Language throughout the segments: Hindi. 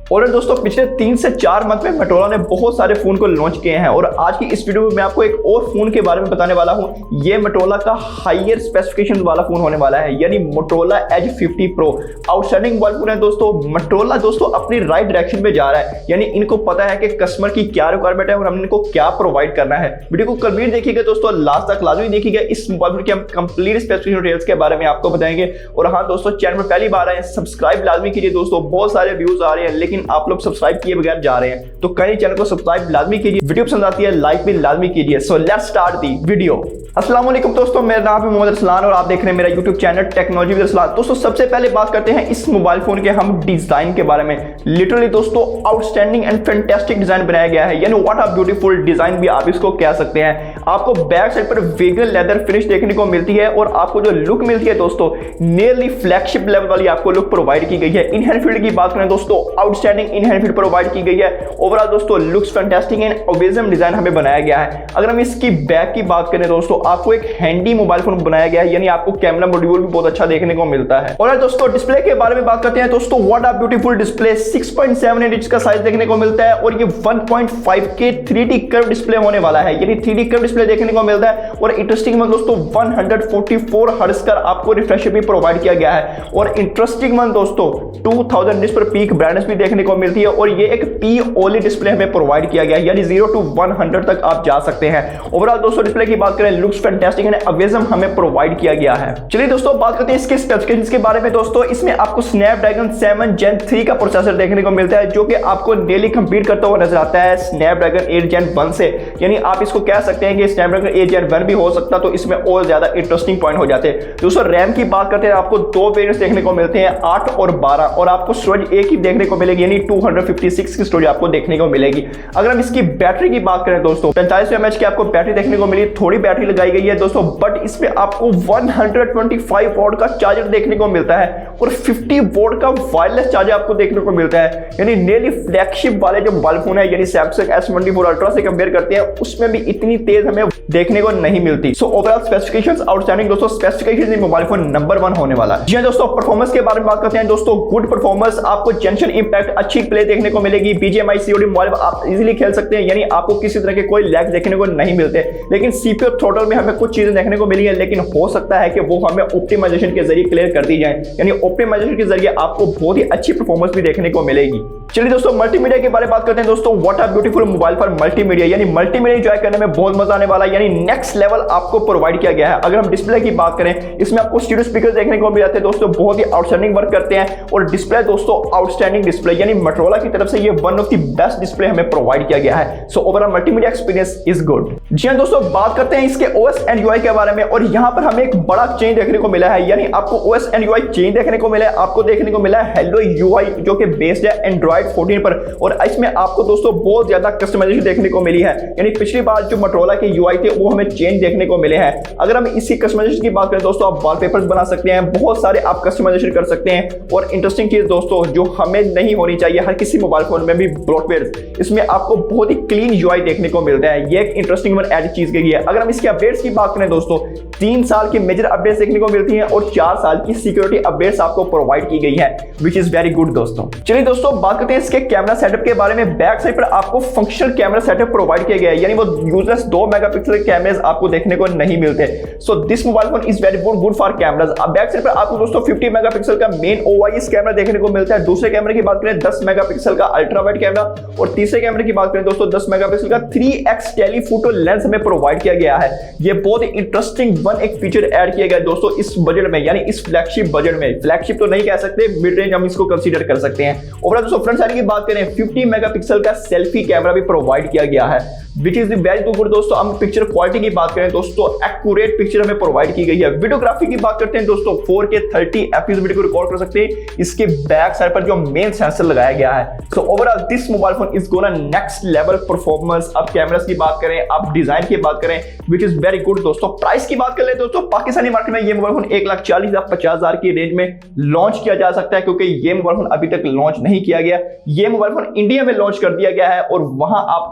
और दोस्तों पिछले 3 से 4 मंथ में मोटोरोला ने बहुत सारे फोन को लॉन्च किए हैं और आज की इस वीडियो में मैं आपको एक और फोन के बारे में बताने वाला हूं। ये मोटोरोला का हायर स्पेसिफिकेशन वाला फोन होने वाला है, यानी Motorola Edge 50 pro. Outstanding mobile phone है दोस्तों। मोटोरोला दोस्तों अपनी राइट डायरेक्शन में जा रहा है, यानी इनको पता है कि कस्टमर की क्या रिक्वायरमेंट है और हमने इनको क्या प्रोवाइड करना है। वीडियो को कंप्लीट देखिएगा दोस्तों, लास्ट तक लाजमी देखिएगा। इस मोबाइल फोन के हम कंप्लीट स्पेसिफिकेशन डिटेल्स के बारे में आपको बताएंगे। और हाँ दोस्तों, चैनल में पहली बार आए सब्सक्राइब लाजमी कीजिए दोस्तों। बहुत सारे व्यूज आ रहे हैं लेकिन आप लोग सब्सक्राइब किए बगैर जा रहे हैं, तो कहीं चैनल को सब्सक्राइब लाजमी कीजिए। वीडियो पसंद आती है लाइक भी लाजमी कीजिए। So let's start the video. अस्सलाम वालेकुम दोस्तों, मेरा नाम है मोहम्मद अरसलान और आप देख रहे हैं मेरा YouTube channel technology with Arsalan. दोस्तों सबसे पहले बात करते हैं इस मोबाइल फोन के हम डिजाइन के बारे में। लिटरली दोस्तों आउटस्टैंडिंग एंड फैंटास्टिक डिजाइन बनाया गया है, यानी व्हाट अ ब्यूटीफुल डिजाइन भी आप इसको कह सकते हैं। आपको बैक साइड पर वेगन लेदर फिनिश देखने को मिलती है और आपको जो लुक मिलती है दोस्तों नियरली फ्लैगशिप लेवल वाली आपको लुक प्रोवाइड की गई है। इन हैंड फील्ड की बात करें दोस्तों, outstanding in hand field provide की गई है। ओवरऑल दोस्तों लुक्स फैंटास्टिक एंड ओवेजम डिजाइन हमें बनाया गया है। अगर हम इसकी बैक की बात करें दोस्तों, आपको एक हैंडी मोबाइल फोन बनाया गया है, यानी आपको कैमरा मॉड्यूल भी बहुत अच्छा देखने को मिलता है। और दोस्तों डिस्प्ले के बारे में बात करते हैं दोस्तों, what a beautiful display. 6.7 inch का साइज देखने को मिलता है और ये 1.5K 3D कर्व डिस्प्ले होने वाला है, यानी 3D कर्व डिस्प्ले देखने को मिलता है। और इंटरेस्टिंग वन दोस्तों 144 हर्ट्ज का आपको रिफ्रेश भी प्रोवाइड किया गया है। और इंटरेस्टिंग वन दोस्तों 2000 निट्स पर पीक ब्राइटनेस भी देखने को मिलती है और ये एक POLED डिस्प्ले हमें प्रोवाइड किया गया है, यानी 0 to 100 तक आप जा सकते हैं। ओवरऑल दोस्तों डिस्प्ले की बात करें, लुक्स फैंटास्टिक एंड अवेजम हमें प्रोवाइड किया गया है। चलिए दोस्तों बात करते हैं इसके स्पेसिफिकेशंस के बारे में। दोस्तों इसमें आपको स्नैपड्रैगन 7 Gen 3 का प्रोसेसर देखने को मिलता है, जो कि आपको डेली कंपीट करता हुआ नजर आता है स्नैपड्रैगन 8 Gen 1 से। यानी आप इसको कह सकते हैं कि स्नैपड्रैगन 8 Gen 1 भी हो सकता, तो इसमें और ज्यादा इंटरेस्टिंग पॉइंट हो जाते हैं। दोस्तों रैम की बात करते हैं, आपको 2 वेरिएंट्स देखने को मिलते हैं, 8 और 12, और आपको स्टोरेज एक ही देखने को मिलेगी, यानी 256 की स्टोरेज आपको देखने को मिलेगी। अगर हम इसकी बैटरी की बात करें दोस्तों, 45 mAh की आपको बैटरी देखने को मिली। थोड़ी बैटरी लगाई गई है दोस्तों, बट इसमें आपको 125 वोल्ट का चार्जर देखने को मिलता है और 50 वोल्ट का वायरलेस चार्जर आपको देखने को मिलता है। यानी नियरली फ्लैगशिप वाले जो मोबाइल फोन है, यानी सैमसंग S24 अल्ट्रा से कंपेयर करते हैं, उसमें भी इतनी तेज हमें देखने को नहीं मिलती। सो ओवरऑल स्पेसिफिकेशंस आउटस्टैंडिंग दोस्तों। स्पेसिफिकेशंस इन मोबाइल फोन नंबर 1 होने वाला है। जी हां दोस्तों, परफॉर्मेंस के बारे में बात करते हैं दोस्तों। गुड परफॉर्मेंस, आपको जंक्शन इंपैक्ट अच्छी प्ले देखने को मिलेगी। BGMI COD मोबाइल आप इजीली खेल सकते हैं, यानी आपको किसी तरह के कोई लैग देखने को नहीं मिलते। लेकिन CPU थ्रॉटल में हमें कुछ चीजें देखने को मिली है, लेकिन हो सकता है कि वो हमें ऑप्टिमाइजेशन के जरिए क्लियर कर दी जाए, यानी ऑप्टिमाइजेशन के जरिए आपको बहुत ही अच्छी परफॉर्मेंस भी देखने को मिलेगी। चलिए दोस्तों मल्टीमीडिया के बारे में बात करते हैं दोस्तों। What a beautiful mobile for multimedia, यानी मल्टीमीडिया एंजॉय करने में बहुत मजा आने वाला है, यानी नेक्स्ट लेवल आपको प्रोवाइड किया गया है। अगर हम डिस्प्ले की बात करें, इसमें आपको स्टीरियो स्पीकर देखने को मिल जाते हैं दोस्तों, बहुत ही आउटस्टैंडिंग वर्क करते हैं। और डिस्प्ले दोस्तों आउटस्टैंडिंग डिस्प्ले, यानी मोटोरोला की तरफ से ये one of the best display हमें प्रोवाइड किया गया है। So overall multimedia experience is good. जी हां दोस्तों, बात करते हैं इसके OS एंड UI के बारे में। और यहां पर हमें एक बड़ा चेंज देखने को मिला है, यानी आपको OS एंड UI चेंज देखने को मिला है। आपको देखने को मिला है हेलो UI, जो कि बेस्ड है एंड्रॉइड 14 पर, और इसमें आपको दोस्तों बहुत ज्यादा कस्टमाइजेशन देखने को मिली है। यानी पिछली बार जो मोटोरोला के UI थे वो हमें चेंज देखने को मिले हैं। अगर हम इसी कस्टमाइजेशन की बात करें दोस्तों, आप वॉलपेपर्स बना सकते हैं, बहुत सारे आप कस्टमाइजेशन कर सकते हैं। और इंटरेस्टिंग चीज दोस्तों जो हमें नहीं होनी चाहिए हर किसी मोबाइल फोन में भी, ब्लॉटवेयर, इसमें आपको बहुत ही क्लीन UI देखने को मिलता है। ये एक इंटरेस्टिंग वन एड चीज गई है। अगर हम इसके अपडेट्स की बात करें दोस्तों, 3 साल की मेजर अपडेट्स देखने को मिलती हैं और 4 साल की सिक्योरिटी अपडेट्स आपको प्रोवाइड की गई है, विच इज वेरी गुड दोस्तों। चलिए दोस्तों बात करते हैं इसके कैमरा सेटअप के बारे में। बैक साइड पर आपको फंक्शनल कैमरा सेटअप प्रोवाइड किया गया है, यानी वो यूजलेस 2 मेगापिक्सल कैमरास आपको देखने को नहीं मिलते। So this mobile phone is very good for cameras. Back side पर आपको दोस्तों 50 मेगापिक्सल का मेन OIS कैमरा देखने को मिलता है। दूसरे कैमरे की बात करें 10 मेगापिक्सल का अल्ट्रा वाइड कैमरा, और तीसरे कैमरे की बात करें दोस्तों 10 मेगापिक्सल का 3x टेलीफोटो लेंस हमें प्रोवाइड किया गया है। ये बहुत ही इंटरेस्टिंग वन एक फीचर ऐड किया गया है दोस्तों इस बजट में, यानी इस फ्लैगशिप बजट में। फ्लैगशिप तो नहीं कह सकते, मिड रेंज हम इसको कंसीडर कर सकते हैं। ओवरऑल दोस्तों फ्रंट साइड की बात करें, 50 मेगापिक्सल का सेल्फी कैमरा भी प्रोवाइड किया गया है, विच इज वेरी गुड दोस्तों। हम पिक्चर क्वालिटी की बात करें दोस्तों, एक्यूरेट पिक्चर हमें प्रोवाइड की गई है। वीडियोग्राफी की बात करते हैं दोस्तों, 4K 30 FPS वीडियो को रिकॉर्ड कर सकते हैं। इसके बैक साइड पर जो मेन सेंसर लगाया गया है। So overall this mobile phone is gonna next level performance. अब कैमरास की बात करें, अब डिजाइन की बात करें, विच इज वेरी गुड दोस्तों। प्राइस की बात कर ले दोस्तों, पाकिस्तानी मार्केट में ये मोबाइल फोन 1,40,000-50,000 की रेंज में लॉन्च किया जा सकता है, क्योंकि ये मोबाइल फोन अभी तक लॉन्च नहीं किया गया। ये मोबाइल फोन इंडिया में लॉन्च कर दिया गया है और वहां आप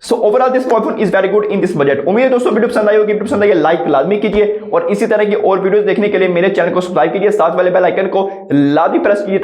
so overall this mobile phone is very good in this budget. उम्मीद है दोस्तों वीडियो पसंद आई होगी। वीडियो पसंद आई लाइक लाजमी कीजिए और इसी तरह की और वीडियोस देखने के लिए मेरे चैनल को सब्सक्राइब कीजिए, साथ वाले बेल आइकन को लाजमी प्रेस कीजिए।